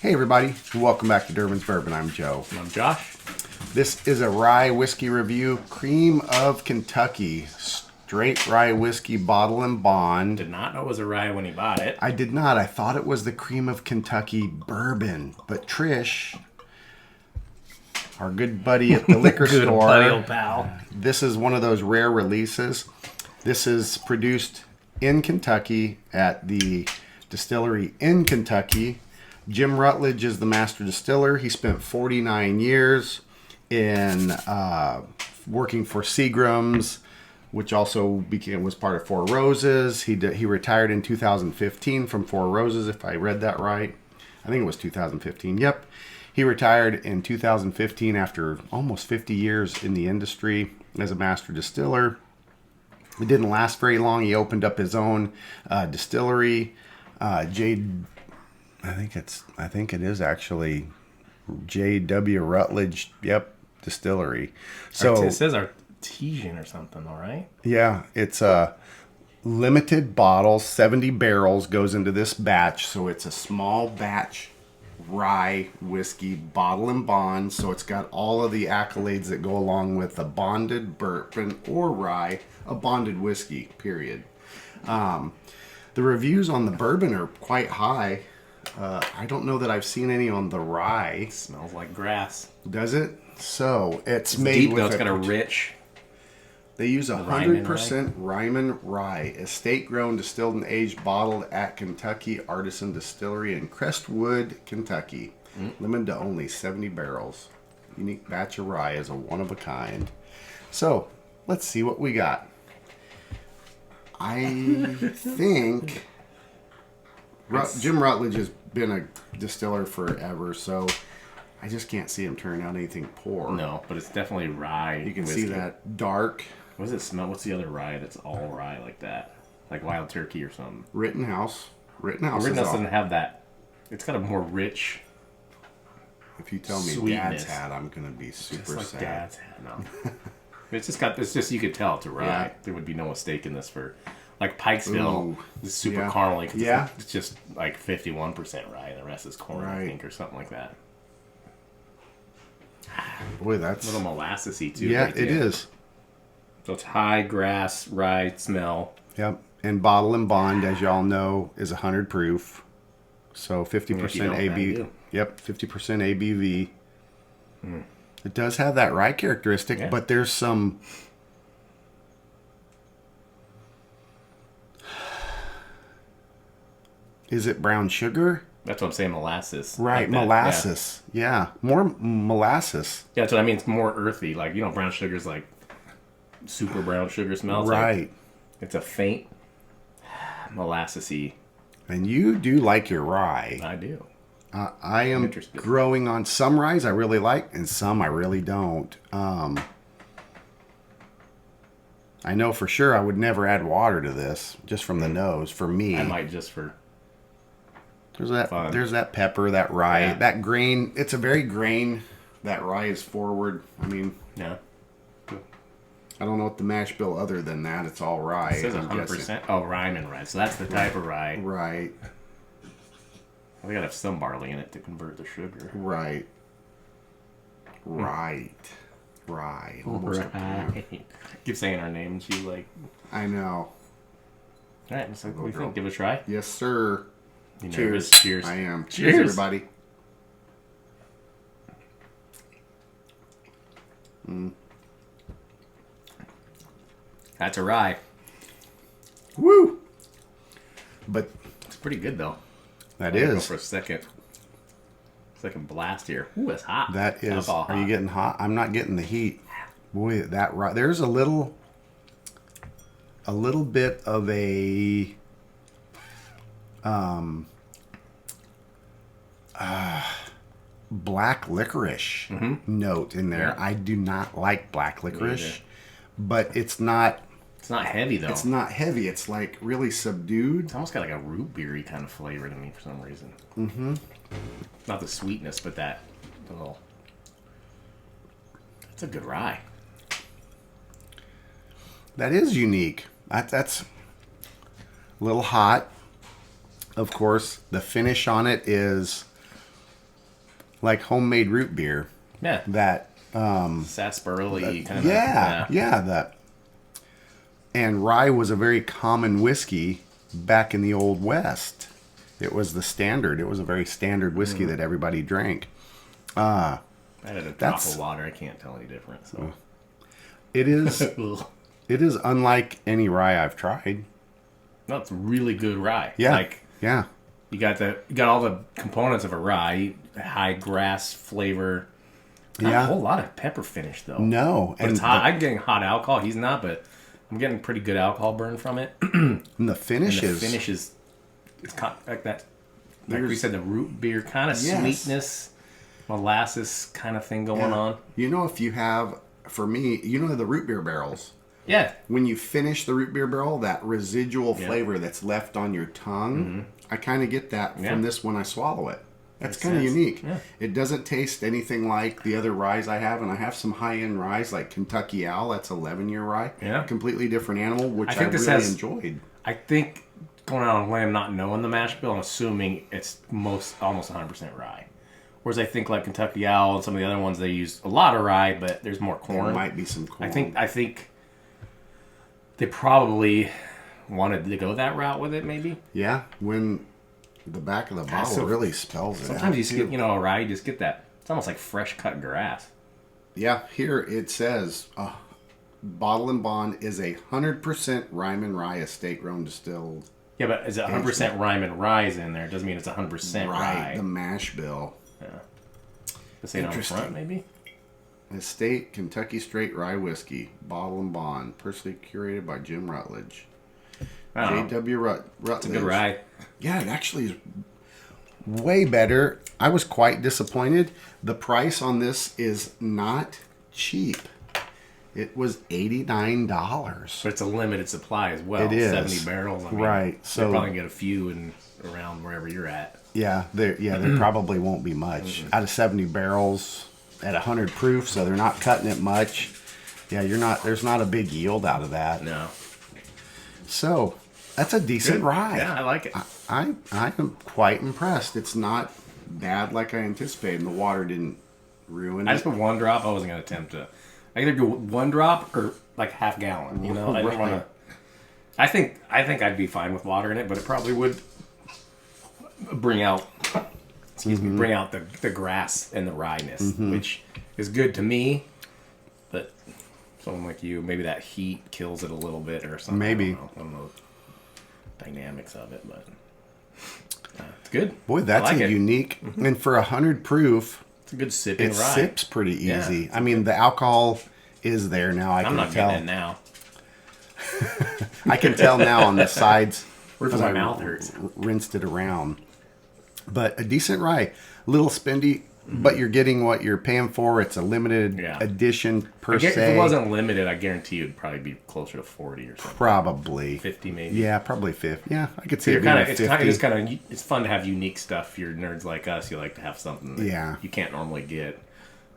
Hey everybody, welcome back to Durbin's Bourbon. I'm Joe. I'm Josh. This is a rye whiskey review, Cream of Kentucky. Straight rye whiskey, bottle and bond. Did not know it was a rye when he bought it. I did not. I thought it was the Cream of Kentucky bourbon. But Trish, our good buddy at the liquor Good store, buddy, old pal. This is one of those rare releases. This is produced in Kentucky at the distillery in Kentucky. Jim Rutledge is the master distiller. He spent 49 years in working for Seagram's, which also was part of Four Roses. He retired in 2015 from Four Roses, if I read that right. I think it was 2015. Yep. He retired in 2015 after almost 50 years in the industry as a master distiller. It didn't last very long. He opened up his own distillery. I think it is actually J.W. Rutledge. Yep, distillery. So it says artesian or something, all right? Yeah, it's a limited bottle, 70 barrels goes into this batch. So it's a small batch rye whiskey, bottle and bond. So it's got all of the accolades that go along with a bonded bourbon or rye, a bonded whiskey, period. The reviews on the bourbon are quite high. I don't know that I've seen any on the rye. It smells like grass. Does it? So it's made deep, with though. It's got a rich. They use 100% Ryman rye, estate grown, distilled and aged, bottled at Kentucky Artisan Distillery in Crestwood, Kentucky. Limited to only 70 barrels. Unique batch of rye is a one of a kind. So let's see what we got. I think Jim Rutledge has been a distiller forever, so I just can't see him turning out anything poor. No, but it's definitely rye. You can whiskey. see that dark. What does it smell? What's the other rye that's all rye like that? Like Wild Turkey or something. Rittenhouse. Rittenhouse doesn't have that. It's got a more rich. If you tell me sweetness. Dad's hat, I'm gonna be super just like sad. Dad's hat. No. It's just you could tell it's a rye. Yeah. There would be no mistake in this for. Like Pikesville is super Yeah. caramely. Yeah. It's just like 51% rye, and the rest is corn, I think, or something like that. Boy, that's A little molassesy too. yeah, right it there. is. So it's high grass rye smell. Yep. And bottle and bond, as y'all know, is 100 proof. So 50% I AB. do. Yep, 50% ABV. It does have that rye characteristic, Yeah. but there's some. Is it brown sugar? That's what I'm saying, molasses. Right, like that. molasses. Yeah, more molasses. Yeah, that's what I mean. It's more earthy. Like, brown sugar's like super brown sugar smells. Right. Like, it's a faint molassesy. And you do like your rye. I do. I am interested. growing on some ryes I really like, and some I really don't. I know for sure I would never add water to this, just from the nose, for me. I might just for fun. There's that pepper, that rye, Yeah. that grain. It's a very grain. That rye is forward. I mean, Yeah. I don't know what the mash bill other than that. It's all rye. It says I'm 100%. Oh, Ryman rye. So that's the type of rye. Right, We gotta have some barley in it to convert the sugar. right, right, rye. Almost a pound. Keep saying our names. You like. I know. All right. So what do you think? Give it a try. Yes, sir. You Cheers. nervous? Cheers. I am. Cheers. Cheers, everybody. That's a rye. Woo! But It's pretty good though. that I'm gonna go is. for a second blast here. Ooh, it's hot. That is. Alcohol Are you hot. getting hot? I'm not getting the heat. Boy, that rye. There's a little bit of a black licorice note in there. Yeah. I do not like black licorice, either. but it's not. It's not heavy though. It's not heavy. It's like really subdued. It's almost got like a root beery kind of flavor to me for some reason. not the sweetness, but that little. That's a good rye. That is unique. That's a little hot. Of course, the finish on it is like homemade root beer. Yeah. That sarsaparilla kind of. yeah, that. And rye was a very common whiskey back in the Old West. It was the standard. It was a very standard whiskey that everybody drank. I had a drop of water. I can't tell any difference. So. It is. It is unlike any rye I've tried. No, it's really good rye. Yeah. Like, yeah. You got all the components of a rye, high grass flavor. Not a whole lot of pepper finish though. No, but it's hot. I'm getting hot alcohol. He's not, but I'm getting pretty good alcohol burn from it. And the finish is it's kind of like that. Like we said, the root beer kind of sweetness, molasses kind of thing going on. You know, if you have, for me, you know the root beer barrels. Yeah. When you finish the root beer barrel, that residual flavor that's left on your tongue, I kind of get that from this when I swallow it. That's kind of unique. Yeah. It doesn't taste anything like the other ryes I have, and I have some high-end ryes like Kentucky Owl. That's 11-year rye. Yeah. Completely different animal, which I really enjoyed. I think, going out on a limb, not knowing the mash bill, I'm assuming it's almost 100% rye. Whereas I think like Kentucky Owl and some of the other ones, they use a lot of rye, but there's more corn. There might be some corn. I think they probably wanted to go that route with it, maybe. Yeah, when the back of the bottle really spells it. Sometimes you just get, a rye, you just get that. It's almost like fresh cut grass. Yeah, here it says, Bottle and Bond is 100% Ryman Rye estate grown distilled. Yeah, but is it 100% Ryman Rye's in there? It doesn't mean it's 100% rye. The mash bill. Yeah. This ain't on the front, maybe? Estate Kentucky Straight Rye Whiskey, Bottle and Bond, personally curated by Jim Rutledge. J.W. Rutledge. It's a good rye. Yeah, it actually is way better. I was quite disappointed. The price on this is not cheap. It was $89. But it's a limited supply as well. It is 70 barrels. I mean, right. So you're probably gonna get a few around wherever you're at. Yeah, there probably won't be much out of 70 barrels at 100 proof. So they're not cutting it much. Yeah, there's not a big yield out of that. No. So that's a decent rye. Yeah, I like it. I am quite impressed. It's not bad like I anticipated, and the water didn't ruin it. I just put one drop. I wasn't gonna attempt to. I either do one drop or like half gallon. I didn't want to. I think I'd be fine with water in it, but it probably would bring out. Bring out the grass and the ryeness, which is good to me. But someone like you, maybe that heat kills it a little bit or something. Maybe. I don't know the dynamics of it, but it's good. Boy, that's unique. And for 100 proof. It's a good sipping rye. It sips pretty easy. Yeah, I mean, the alcohol is there now. I'm not tell. Getting it now. I can tell now on the sides. My mouth hurts. Rinsed it around. But a decent rye. A little spendy, but you're getting what you're paying for. It's a limited edition per se. If it wasn't limited, I guarantee you'd probably be closer to 40 or something. Probably 50 maybe. Yeah, probably 50. Yeah, I could see it being 50. It's fun to have unique stuff. You're nerds like us. You like to have something that you can't normally get.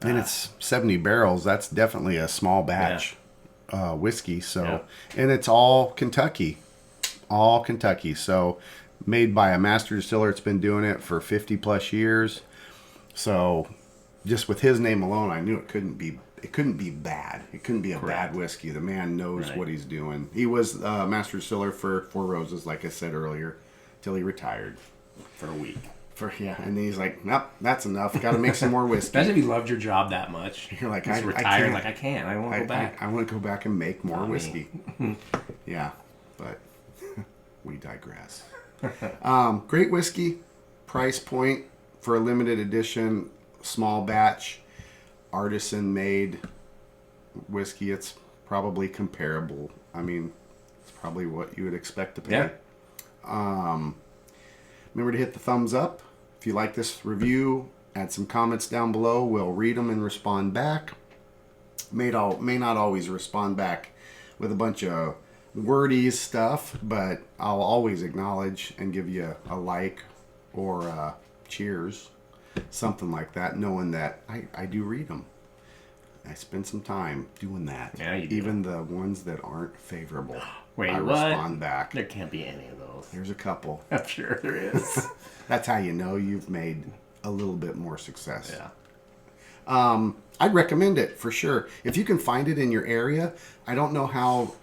And it's 70 barrels. That's definitely a small batch whiskey. So, and it's all Kentucky. All Kentucky. So, made by a master distiller. It's been doing it for 50 plus years. So, just with his name alone, I knew it couldn't be bad. It couldn't be a bad whiskey. The man knows what he's doing. He was master distiller for Four Roses, like I said earlier, till he retired. For a week. And then he's like, nope, that's enough. Got to make some more whiskey. Imagine if you loved your job that much. You're like, I retired. I can't. I want to go back. I want to go back and make more whiskey. Yeah, but we digress. Great whiskey, price point for a limited edition, small batch, artisan made whiskey. It's probably comparable. I mean, it's probably what you would expect to pay. Yeah. Remember to hit the thumbs up. If you like this review, add some comments down below. We'll read them and respond back. May not always respond back with a bunch of wordy stuff, but I'll always acknowledge and give you a like or a cheers. something like that, knowing that I do read them. I spend some time doing that. Yeah, you do. Even the ones that aren't favorable. Wait, I what? respond back. There can't be any of those. There's a couple. I'm sure there is. That's how you know you've made a little bit more success. Yeah. I'd recommend it for sure. If you can find it in your area, I don't know how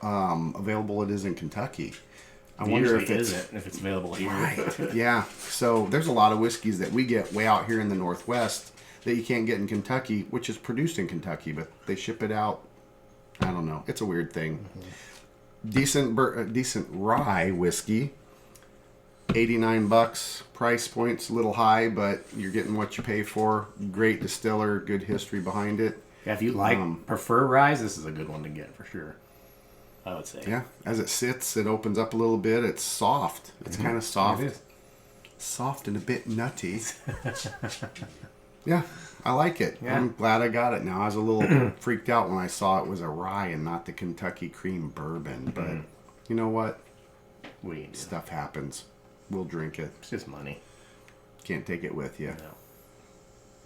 available it is in Kentucky. I wonder if it's available here. Right. Yeah. So there's a lot of whiskeys that we get way out here in the Northwest that you can't get in Kentucky, which is produced in Kentucky, but they ship it out. I don't know. It's a weird thing. Mm-hmm. Decent rye whiskey. $89. Price point's a little high, but you're getting what you pay for. Great distiller, good history behind it. Yeah, if you prefer rye, this is a good one to get for sure. I would say. Yeah, as it sits, it opens up a little bit. It's soft. It's kind of soft. It is. Soft and a bit nutty. Yeah, I like it. Yeah. I'm glad I got it now. I was a little freaked out when I saw it was a rye and not the Kentucky cream bourbon. But you know what? Stuff happens. We'll drink it. It's just money. Can't take it with you. No.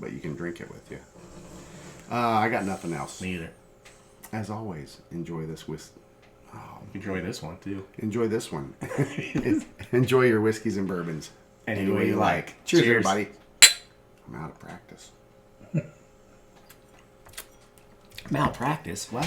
But you can drink it with you. I got nothing else. Me either. As always, enjoy this whiskey. Oh, enjoy this one too. Enjoy this one. Enjoy your whiskeys and bourbons. Any way you like. Cheers, everybody. I'm out of practice. Malpractice? What?